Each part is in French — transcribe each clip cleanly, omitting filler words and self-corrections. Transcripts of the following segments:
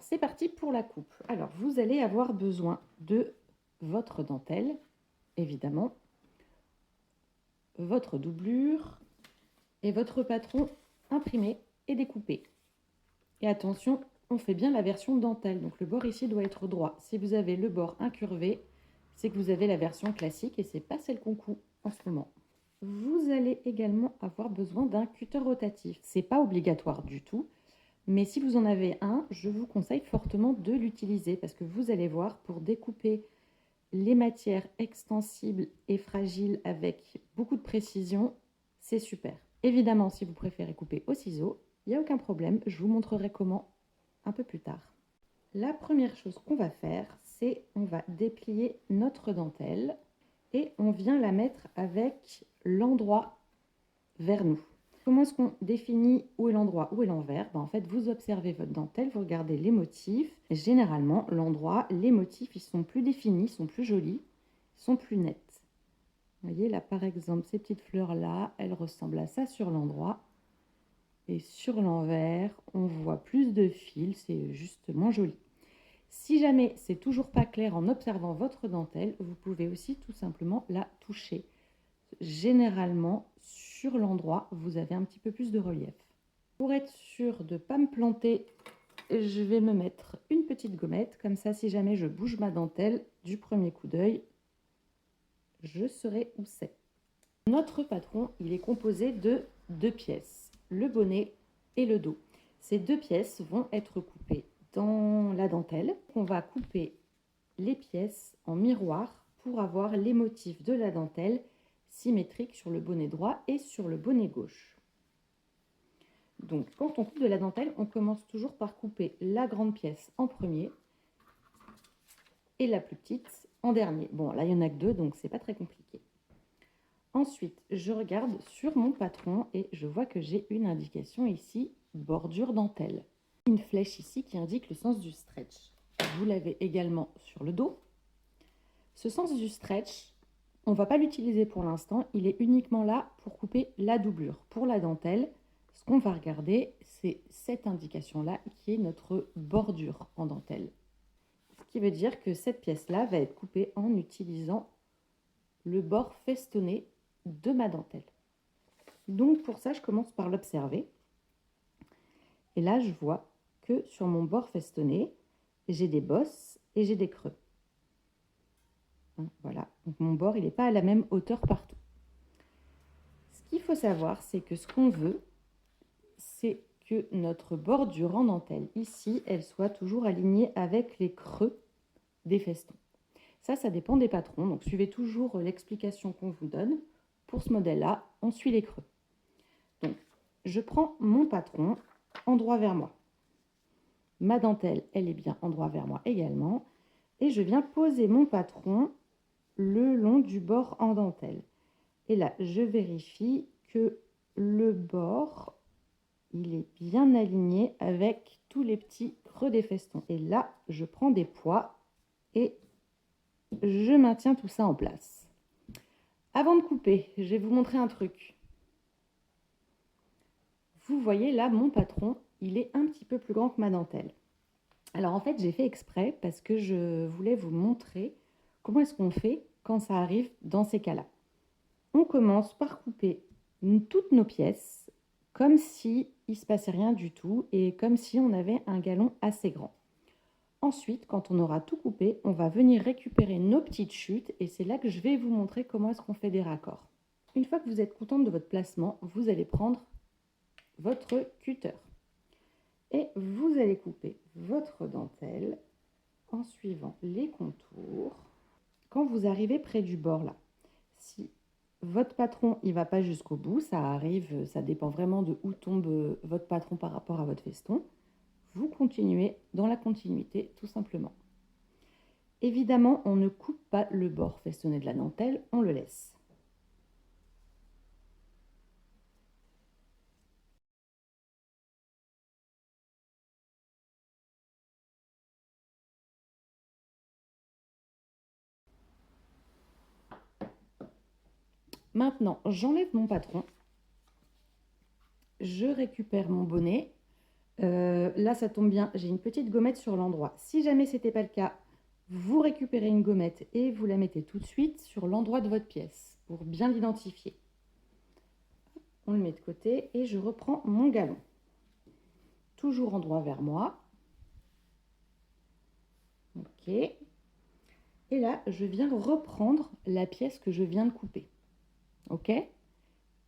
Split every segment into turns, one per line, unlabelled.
C'est parti pour la coupe. Alors, vous allez avoir besoin de votre dentelle, évidemment, votre doublure et votre patron imprimé et découpé. Et attention, on fait bien la version dentelle, donc le bord ici doit être droit. Si vous avez le bord incurvé, c'est que vous avez la version classique et c'est pas celle qu'on coupe en ce moment. Vous allez également avoir besoin d'un cutter rotatif. C'est pas obligatoire du tout. Mais si vous en avez un, je vous conseille fortement de l'utiliser parce que vous allez voir, pour découper les matières extensibles et fragiles avec beaucoup de précision, c'est super. Évidemment, si vous préférez couper au ciseau, il n'y a aucun problème, je vous montrerai comment un peu plus tard. La première chose qu'on va faire, c'est on va déplier notre dentelle et on vient la mettre avec l'endroit vers nous. Comment est-ce qu'on définit où est l'endroit, où est l'envers? En fait, vous observez votre dentelle, vous regardez les motifs. Généralement, l'endroit, les motifs, ils sont plus définis, ils sont plus jolis, ils sont plus nets. Vous voyez, là, par exemple, ces petites fleurs-là, elles ressemblent à ça sur l'endroit. Et sur l'envers, on voit plus de fils, c'est juste moins joli. Si jamais c'est toujours pas clair en observant votre dentelle, vous pouvez aussi tout simplement la toucher. Généralement, sur l'endroit, vous avez un petit peu plus de relief. Pour être sûr de ne pas me planter, je vais me mettre une petite gommette. Comme ça, si jamais je bouge ma dentelle, du premier coup d'œil, je saurai où c'est. Notre patron, il est composé de 2 pièces, le bonnet et le dos. Ces 2 pièces vont être coupées dans la dentelle. On va couper les pièces en miroir pour avoir les motifs de la dentelle symétriques sur le bonnet droit et sur le bonnet gauche. Donc, quand on coupe de la dentelle, on commence toujours par couper la grande pièce en premier et la plus petite en dernier. Bon, là, il n'y en a que 2, donc c'est pas très compliqué. Ensuite, je regarde sur mon patron et je vois que j'ai une indication ici, bordure dentelle. Une flèche ici qui indique le sens du stretch. Vous l'avez également sur le dos. Ce sens du stretch, on ne va pas l'utiliser pour l'instant, il est uniquement là pour couper la doublure. Pour la dentelle, ce qu'on va regarder, c'est cette indication-là qui est notre bordure en dentelle. Ce qui veut dire que cette pièce-là va être coupée en utilisant le bord festonné de ma dentelle. Donc pour ça, je commence par l'observer. Et là, je vois que sur mon bord festonné, j'ai des bosses et j'ai des creux. Voilà, donc mon bord, il n'est pas à la même hauteur partout. Ce qu'il faut savoir, c'est que ce qu'on veut, c'est que notre bordure en dentelle, ici, elle soit toujours alignée avec les creux des festons. Ça dépend des patrons, donc suivez toujours l'explication qu'on vous donne. Pour ce modèle-là, on suit les creux. Donc, je prends mon patron endroit vers moi. Ma dentelle, elle est bien endroit vers moi également. Et je viens poser mon patron le long du bord en dentelle. Et là, je vérifie que le bord, il est bien aligné avec tous les petits creux des festons. Et là, je prends des poids et je maintiens tout ça en place. Avant de couper, je vais vous montrer un truc. Vous voyez là, mon patron, il est un petit peu plus grand que ma dentelle. Alors en fait, j'ai fait exprès parce que je voulais vous montrer comment est-ce qu'on fait quand ça arrive dans ces cas-là. On commence par couper toutes nos pièces comme si il ne se passait rien du tout et comme si on avait un galon assez grand. Ensuite, quand on aura tout coupé, on va venir récupérer nos petites chutes et c'est là que je vais vous montrer comment est-ce qu'on fait des raccords. Une fois que vous êtes contente de votre placement, vous allez prendre votre cutter et vous allez couper votre dentelle en suivant les contours. Quand vous arrivez près du bord là, si votre patron il va pas jusqu'au bout, ça arrive, ça dépend vraiment de où tombe votre patron par rapport à votre feston, vous continuez dans la continuité tout simplement. Évidemment, on ne coupe pas le bord festonné de la dentelle, on le laisse. Maintenant, j'enlève mon patron, je récupère mon bonnet, Là, ça tombe bien, j'ai une petite gommette sur l'endroit. Si jamais ce n'était pas le cas, vous récupérez une gommette et vous la mettez tout de suite sur l'endroit de votre pièce pour bien l'identifier. On le met de côté et je reprends mon galon. Toujours endroit vers moi. Ok. Et là, je viens reprendre la pièce que je viens de couper. Ok.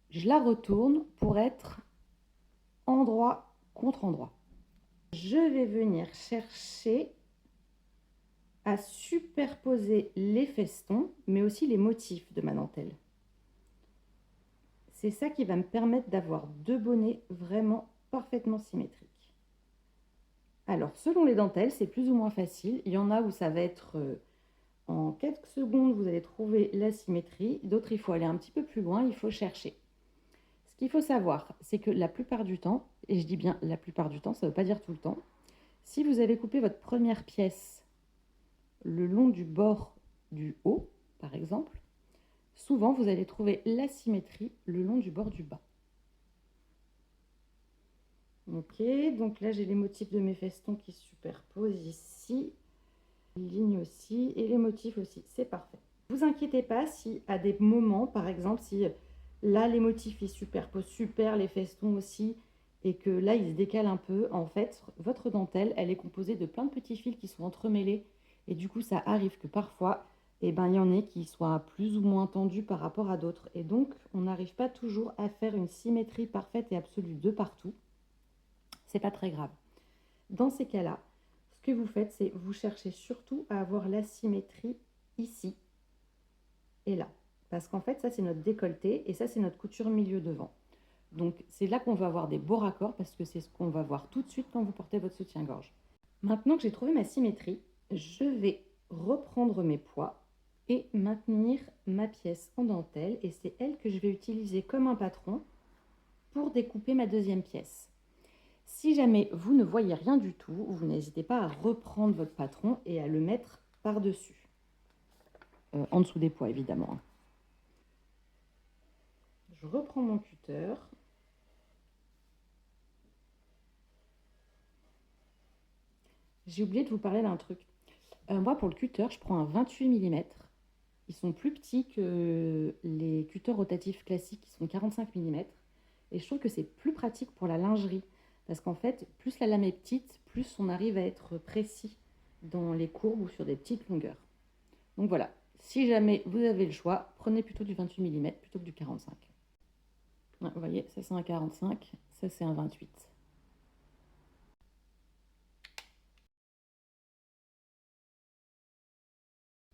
Je la retourne pour être endroit contre endroit. Je vais venir chercher à superposer les festons, mais aussi les motifs de ma dentelle. C'est ça qui va me permettre d'avoir deux bonnets vraiment parfaitement symétriques. Alors, selon les dentelles, c'est plus ou moins facile. Il y en a où ça va être en quelques secondes, vous allez trouver la symétrie. D'autres, il faut aller un petit peu plus loin, il faut chercher. Ce qu'il faut savoir, c'est que la plupart du temps, et je dis bien la plupart du temps, ça ne veut pas dire tout le temps, si vous avez coupé votre première pièce le long du bord du haut, par exemple, souvent vous allez trouver la symétrie le long du bord du bas. Ok, donc là j'ai les motifs de mes festons qui se superposent ici, les lignes aussi et les motifs aussi, c'est parfait. Ne vous inquiétez pas si à des moments, par exemple, si là les motifs ils superposent super, les festons aussi, et que là ils se décalent un peu, en fait, votre dentelle, elle est composée de plein de petits fils qui sont entremêlés, et du coup ça arrive que parfois, eh ben, il y en ait qui soient plus ou moins tendus par rapport à d'autres, et donc on n'arrive pas toujours à faire une symétrie parfaite et absolue de partout. C'est pas très grave. Dans ces cas-là, ce que vous faites, c'est vous cherchez surtout à avoir la symétrie ici et là. Parce qu'en fait, ça, c'est notre décolleté et ça, c'est notre couture milieu devant. Donc, c'est là qu'on va avoir des beaux raccords parce que c'est ce qu'on va voir tout de suite quand vous portez votre soutien-gorge. Maintenant que j'ai trouvé ma symétrie, je vais reprendre mes poids et maintenir ma pièce en dentelle. Et c'est elle que je vais utiliser comme un patron pour découper ma deuxième pièce. Si jamais vous ne voyez rien du tout, vous n'hésitez pas à reprendre votre patron et à le mettre par-dessus. En dessous des poids, évidemment. Je reprends mon cutter. J'ai oublié de vous parler d'un truc. Moi, pour le cutter, je prends un 28 mm. Ils sont plus petits que les cutters rotatifs classiques qui sont 45 mm. Et je trouve que c'est plus pratique pour la lingerie. Parce qu'en fait, plus la lame est petite, plus on arrive à être précis dans les courbes ou sur des petites longueurs. Donc voilà, si jamais vous avez le choix, prenez plutôt du 28 mm plutôt que du 45. Ouais, vous voyez, ça c'est un 45, ça c'est un 28.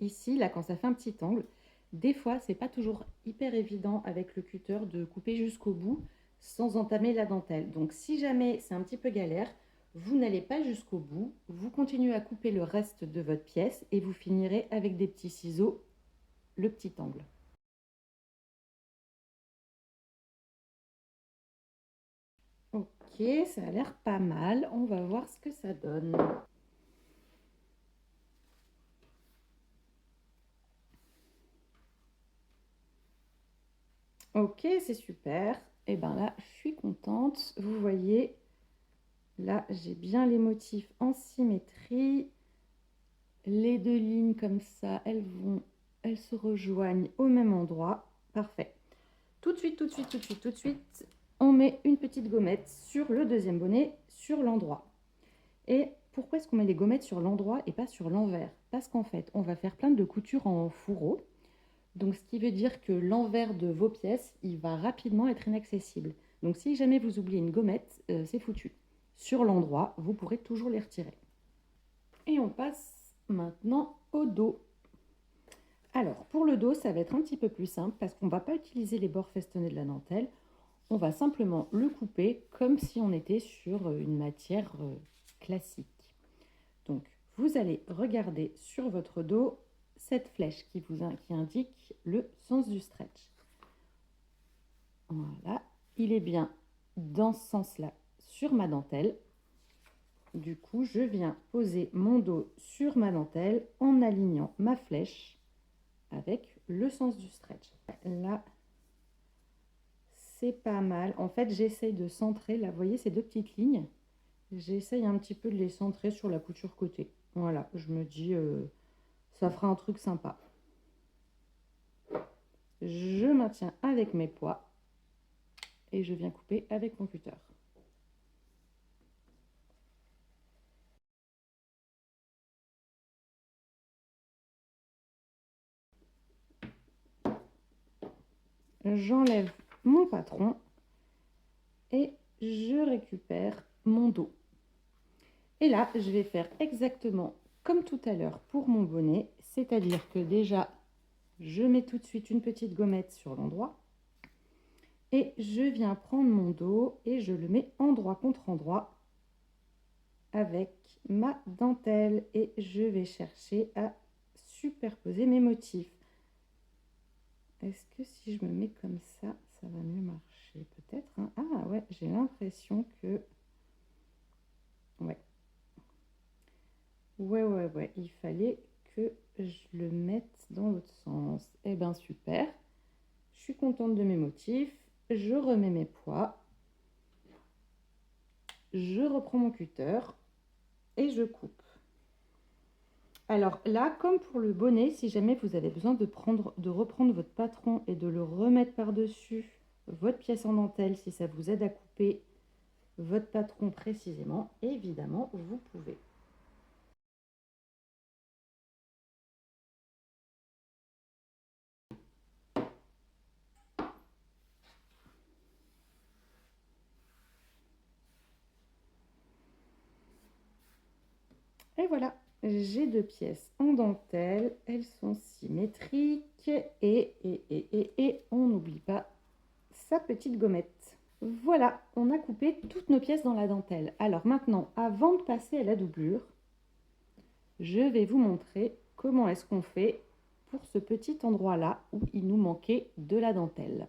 Ici, là, quand ça fait un petit angle, des fois, c'est pas toujours hyper évident avec le cutter de couper jusqu'au bout sans entamer la dentelle. Donc, si jamais c'est un petit peu galère, vous n'allez pas jusqu'au bout, vous continuez à couper le reste de votre pièce et vous finirez avec des petits ciseaux le petit angle. Ok, ça a l'air pas mal. On va voir ce que ça donne. Ok, c'est super. Et bien là, je suis contente. Vous voyez, là, j'ai bien les motifs en symétrie. Les deux lignes comme ça, elles se rejoignent au même endroit. Parfait. Tout de suite, tout de suite, tout de suite, tout de suite, on met une petite gommette sur le deuxième bonnet, sur l'endroit. Et pourquoi est-ce qu'on met les gommettes sur l'endroit et pas sur l'envers? Parce qu'en fait, on va faire plein de coutures en fourreau. Donc, ce qui veut dire que l'envers de vos pièces, il va rapidement être inaccessible. Donc, si jamais vous oubliez une gommette, c'est foutu. Sur l'endroit, vous pourrez toujours les retirer. Et on passe maintenant au dos. Alors, pour le dos, ça va être un petit peu plus simple parce qu'on ne va pas utiliser les bords festonnés de la dentelle. On va simplement le couper comme si on était sur une matière classique. Donc, vous allez regarder sur votre dos cette flèche qui indique le sens du stretch. Voilà, il est bien dans ce sens-là sur ma dentelle. Du coup, je viens poser mon dos sur ma dentelle en alignant ma flèche avec le sens du stretch. Là, c'est pas mal. En fait, j'essaye de centrer. Là, vous voyez ces deux petites lignes? J'essaye un petit peu de les centrer sur la couture côté. Voilà, je me dis, ça fera un truc sympa. Je maintiens avec mes poids et je viens couper avec mon cutter. J'enlève mon patron et je récupère mon dos. Et là, je vais faire exactement comme tout à l'heure pour mon bonnet, c'est-à-dire que déjà, je mets tout de suite une petite gommette sur l'endroit et je viens prendre mon dos et je le mets endroit contre endroit avec ma dentelle et je vais chercher à superposer mes motifs. Est-ce que si je me mets comme ça va mieux marcher peut-être, hein? Ah ouais, j'ai l'impression que... Ouais. Ouais, il fallait que je le mette dans l'autre sens. Eh bien, super. Je suis contente de mes motifs. Je remets mes poids. Je reprends mon cutter et je coupe. Alors là, comme pour le bonnet, si jamais vous avez besoin de reprendre votre patron et de le remettre par-dessus votre pièce en dentelle, si ça vous aide à couper votre patron précisément, évidemment, vous pouvez. Et voilà, j'ai deux pièces en dentelle, elles sont symétriques et on n'oublie pas sa petite gommette. Voilà, on a coupé toutes nos pièces dans la dentelle. Alors maintenant, avant de passer à la doublure, je vais vous montrer comment est-ce qu'on fait pour ce petit endroit-là où il nous manquait de la dentelle.